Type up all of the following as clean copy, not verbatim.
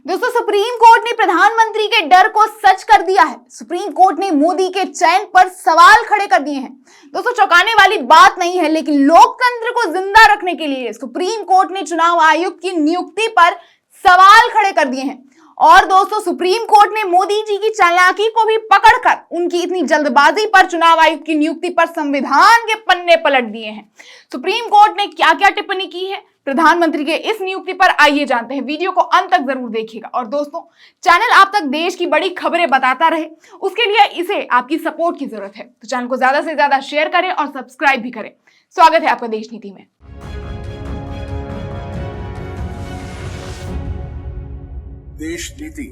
दोस्तों, supreme court ने प्रधानमंत्री के डर को सच कर दिया है। सुप्रीम कोर्ट ने मोदी के चयन पर सवाल खड़े कर दिए हैं। दोस्तों, चौंकाने वाली बात नहीं है, लेकिन लोकतंत्र को जिंदा रखने के लिए सुप्रीम कोर्ट ने चुनाव आयुक्त की नियुक्ति पर सवाल खड़े कर दिए हैं। और दोस्तों, सुप्रीम कोर्ट ने मोदी जी की चालाकी को भी पकड़कर उनकी इतनी जल्दबाजी पर चुनाव आयुक्त की नियुक्ति पर संविधान के पन्ने पलट दिए हैं। सुप्रीम कोर्ट ने क्या क्या टिप्पणी की है प्रधानमंत्री के इस नियुक्ति पर, आइए जानते हैं। वीडियो को अंत तक जरूर देखिएगा। और दोस्तों, चैनल आप तक देश की बड़ी खबरें बताता रहे, उसके लिए इसे आपकी सपोर्ट की जरूरत है। तो चैनल को ज्यादा से ज्यादा शेयर करें और सब्सक्राइब भी करें। स्वागत है आपका देश नीति में। देश नीति,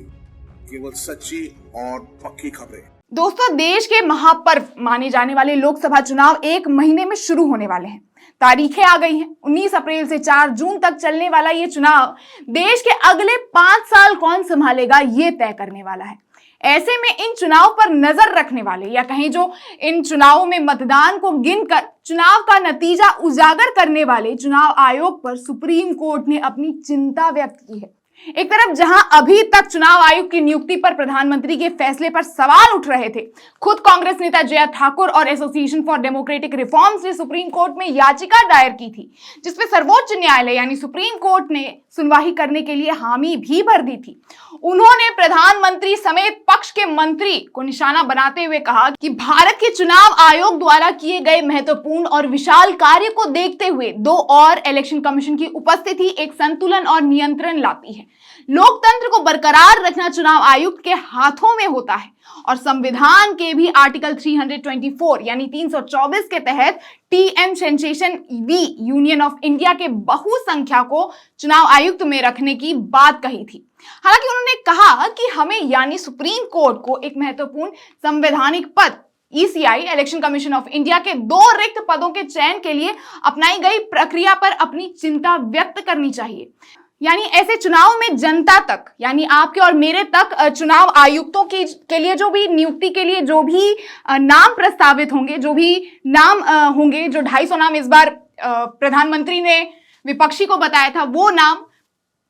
केवल सच्ची और पक्की खबरें। दोस्तों, देश के महापर्व माने जाने वाले लोकसभा चुनाव 1 महीने में शुरू होने वाले हैं। तारीखें आ गई हैं। 19 अप्रैल से 4 जून तक चलने वाला ये चुनाव देश के अगले 5 साल कौन संभालेगा, ये तय करने वाला है। ऐसे में इन चुनाव पर नजर रखने वाले, या कहीं जो इन चुनावों में मतदान को गिनकर चुनाव का नतीजा उजागर करने वाले चुनाव आयोग पर सुप्रीम कोर्ट ने अपनी चिंता व्यक्त की है। एक तरफ जहां अभी तक चुनाव आयोग की नियुक्ति पर प्रधानमंत्री के फैसले पर सवाल उठ रहे थे, खुद कांग्रेस नेता जया ठाकुर और एसोसिएशन फॉर डेमोक्रेटिक रिफॉर्म्स ने सुप्रीम कोर्ट में याचिका दायर की थी, जिसमें सर्वोच्च न्यायालय यानी सुप्रीम कोर्ट ने सुनवाई करने के लिए हामी भी भर दी थी। उन्होंने प्रधानमंत्री समेत पक्ष के मंत्री को निशाना बनाते हुए कहा कि भारत के चुनाव आयोग द्वारा किए गए महत्वपूर्ण और विशाल कार्य को देखते हुए 2 और इलेक्शन कमीशन की उपस्थिति एक संतुलन और नियंत्रण लाती है। लोकतंत्र को बरकरार रखना चुनाव आयुक्त के हाथों में होता है और संविधान के भी आर्टिकल 324 यानी 324 के तहत TM sensation B union of India के बहुसंख्या को चुनाव आयुक्त में रखने की बात कही थी। हालांकि उन्होंने कहा कि हमें यानी सुप्रीम कोर्ट को एक महत्वपूर्ण संवैधानिक पद ECI election commission of India के 2 रिक्त पदों के चयन के लिए अपनाई गई प्रक्रिया पर अपनी चिंता व्यक्त करनी चाहिए। यानी ऐसे चुनाव में जनता तक, यानी आपके और मेरे तक चुनाव आयुक्तों के लिए जो भी नियुक्ति के लिए जो भी नाम प्रस्तावित होंगे, जो भी नाम होंगे, जो 250 नाम इस बार प्रधानमंत्री ने विपक्षी को बताया था, वो नाम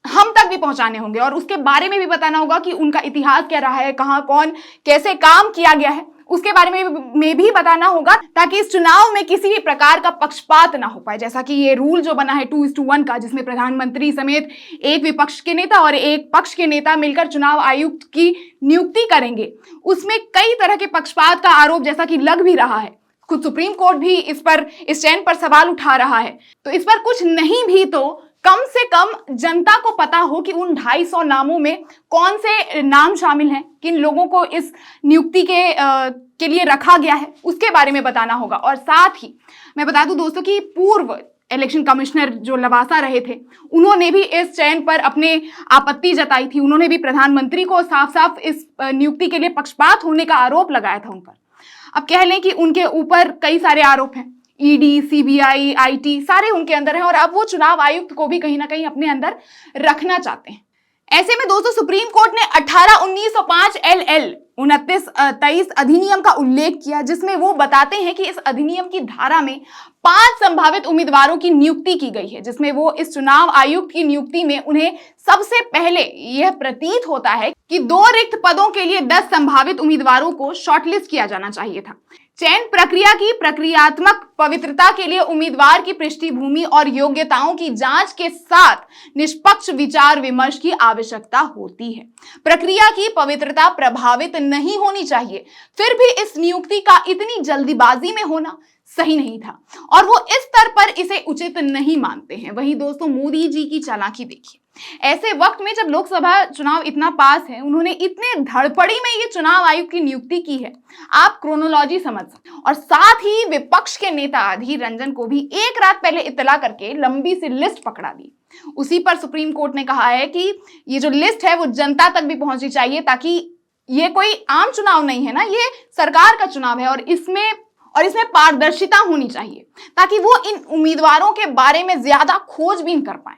हम तक भी पहुंचाने होंगे और उसके बारे में भी बताना होगा कि उनका इतिहास क्या रहा है, कहां कौन कैसे काम किया गया है, उसके बारे में भी बताना होगा, ताकि इस चुनाव में किसी भी प्रकार का पक्षपात ना हो पाए। जैसा कि ये रूल जो बना है 2:1 का, जिसमें प्रधानमंत्री समेत एक विपक्ष के नेता और एक पक्ष के नेता मिलकर चुनाव आयुक्त की नियुक्ति करेंगे, उसमें कई तरह के पक्षपात का आरोप जैसा कि लग भी रहा है। खुद सुप्रीम कोर्ट भी इस चयन पर सवाल उठा रहा है। तो इस पर कुछ नहीं भी तो कम से कम जनता को पता हो कि उन 250 नामों में कौन से नाम शामिल हैं, किन लोगों को इस नियुक्ति के लिए रखा गया है, उसके बारे में बताना होगा। और साथ ही मैं बता दूं दोस्तों कि पूर्व इलेक्शन कमिश्नर जो लवासा रहे थे, उन्होंने भी इस चयन पर अपने आपत्ति जताई थी। उन्होंने भी प्रधानमंत्री को साफ साफ इस नियुक्ति के लिए पक्षपात होने का आरोप लगाया था उन पर। अब कह लें कि उनके ऊपर कई सारे आरोप हैं, ईडी, सीबीआई, आईटी सारे उनके अंदर हैं और अब वो चुनाव आयुक्त को भी कहीं ना कहीं अपने अंदर रखना चाहते हैं। ऐसे में दोस्तों, सुप्रीम कोर्ट ने 18/1905 LL 29-23 अधिनियम का उल्लेख किया, जिसमें वो बताते हैं कि इस अधिनियम की धारा में 5 संभावित उम्मीदवारों की नियुक्ति की गई है, जिसमें वो इस चुनाव आयुक्त की नियुक्ति में उन्हें सबसे पहले यह प्रतीत होता है कि 2 रिक्त पदों के लिए 10 संभावित उम्मीदवारों को शॉर्टलिस्ट किया जाना चाहिए था। चयन प्रक्रिया की प्रक्रियात्मक पवित्रता के लिए उम्मीदवार की पृष्ठभूमि और योग्यताओं की जांच के साथ निष्पक्ष विचार विमर्श की आवश्यकता होती है। प्रक्रिया की पवित्रता प्रभावित नहीं होनी चाहिए। फिर भी इस नियुक्ति का इतनी जल्दीबाजी में होना सही नहीं था और वो इस स्तर पर इसे उचित नहीं मानते हैं। वहीं दोस्तों, मोदी जी की चालाकी देखिए। ऐसे वक्त में जब लोकसभा चुनाव इतना पास है, उन्होंने इतने धड़पड़ी में ये चुनाव आयुक्त की नियुक्ति की है, आप क्रोनोलॉजी समझ सकते हैं। और साथ ही विपक्ष के नेता अधीर रंजन को भी एक रात पहले इत्तला करके लंबी सी लिस्ट पकड़ा दी। उसी पर सुप्रीम कोर्ट ने कहा है कि ये जो लिस्ट है वो जनता तक भी पहुंचनी चाहिए, ताकि ये कोई आम चुनाव नहीं है ना, ये सरकार का चुनाव है और इसमें पारदर्शिता होनी चाहिए, ताकि वो इन उम्मीदवारों के बारे में ज्यादा खोजबीन कर पाए।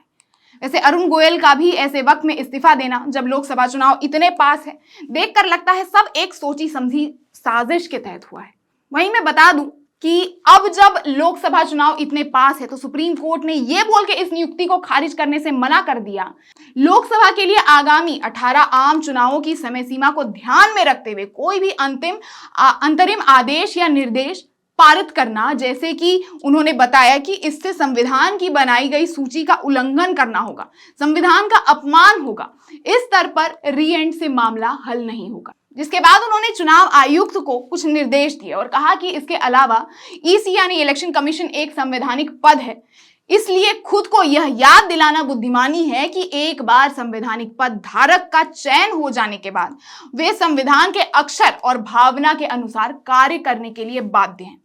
वैसे अरुण गोयल का भी ऐसे वक्त में इस्तीफा देना, जब लोकसभा चुनाव इतने पास है, देखकर लगता है सब एक सोची समझी साजिश के तहत हुआ है। वहीं मैं बता दूं कि अब जब लोकसभा चुनाव इतने पास है तो सुप्रीम कोर्ट ने यह बोल के इस नियुक्ति को खारिज करने से मना कर दिया। लोकसभा के लिए आगामी 18 आम चुनावों की समय सीमा को ध्यान में रखते हुए कोई भी अंतरिम आदेश या निर्देश पारित करना, जैसे कि उन्होंने बताया कि इससे संविधान की बनाई गई सूची का उल्लंघन करना होगा, संविधान का अपमान होगा, इस स्तर पर री-एंड से मामला हल नहीं होगा। जिसके बाद उन्होंने चुनाव आयुक्त को कुछ निर्देश दिए और कहा कि इसके अलावा ईसी यानी इलेक्शन कमीशन एक संवैधानिक पद है, इसलिए खुद को यह याद दिलाना बुद्धिमानी है कि एक बार संवैधानिक पद धारक का चयन हो जाने के बाद वे संविधान के अक्षर और भावना के अनुसार कार्य करने के लिए बाध्य हैं।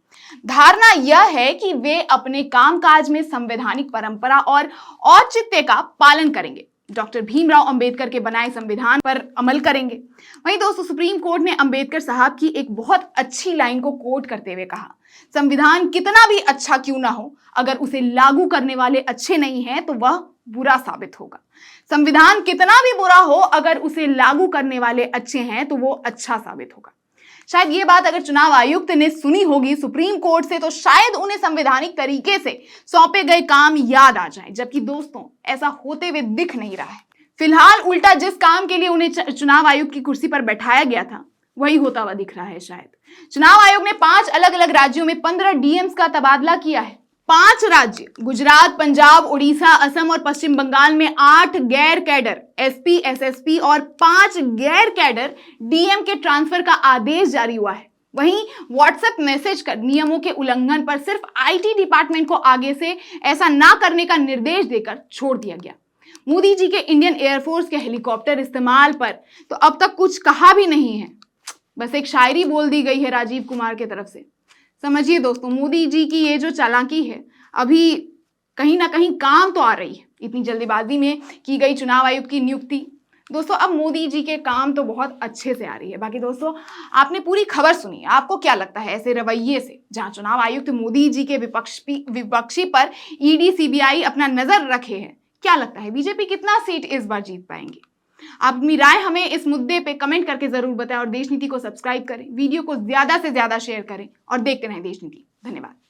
धारणा यह है कि वे अपने कामकाज में संवैधानिक परंपरा और औचित्य का पालन करेंगे, डॉक्टर भीमराव अंबेडकर के बनाए संविधान पर अमल करेंगे। वहीं दोस्तों, सुप्रीम कोर्ट ने अंबेडकर साहब की एक बहुत अच्छी लाइन को कोट करते हुए कहा, संविधान कितना भी अच्छा क्यों ना हो, अगर उसे लागू करने वाले अच्छे नहीं हैं तो वह बुरा साबित होगा। संविधान कितना भी बुरा हो, अगर उसे लागू करने वाले अच्छे हैं तो वो अच्छा साबित होगा। शायद ये बात अगर चुनाव आयुक्त ने सुनी होगी सुप्रीम कोर्ट से तो शायद उन्हें संवैधानिक तरीके से सौंपे गए काम याद आ जाए, जबकि दोस्तों ऐसा होते हुए दिख नहीं रहा है। फिलहाल उल्टा जिस काम के लिए उन्हें चुनाव आयुक्त की कुर्सी पर बैठाया गया था वही होता हुआ दिख रहा है। शायद चुनाव आयोग ने 5 अलग अलग राज्यों में 15 डीएम्स का तबादला किया है। 5 राज्य गुजरात, पंजाब, उड़ीसा, असम और पश्चिम बंगाल में 8 गैर कैडर एसपी, एसएसपी और 5 गैर कैडर डीएम के ट्रांसफर का आदेश जारी हुआ है। वहीं व्हाट्सएप मैसेज कर नियमों के उल्लंघन पर सिर्फ आईटी डिपार्टमेंट को आगे से ऐसा ना करने का निर्देश देकर छोड़ दिया गया। मोदी जी के इंडियन एयरफोर्स के हेलीकॉप्टर इस्तेमाल पर तो अब तक कुछ कहा भी नहीं है, बस एक शायरी बोल दी गई है राजीव कुमार की तरफ से। समझिए दोस्तों, मोदी जी की ये जो चालाकी है अभी कहीं ना कहीं काम तो आ रही है। इतनी जल्दीबाजी में की गई चुनाव आयुक्त की नियुक्ति दोस्तों अब मोदी जी के काम तो बहुत अच्छे से आ रही है। बाकी दोस्तों, आपने पूरी खबर सुनी, आपको क्या लगता है ऐसे रवैये से, जहां चुनाव आयुक्त मोदी जी के विपक्षी पर ईडी, सीबीआई अपना नजर रखे हैं? क्या लगता है बीजेपी कितना सीट इस बार जीत पाएंगे? आप अपनी राय हमें इस मुद्दे पे कमेंट करके जरूर बताएं और देश नीति को सब्सक्राइब करें, वीडियो को ज्यादा से ज्यादा शेयर करें और देखते रहें देश नीति। धन्यवाद।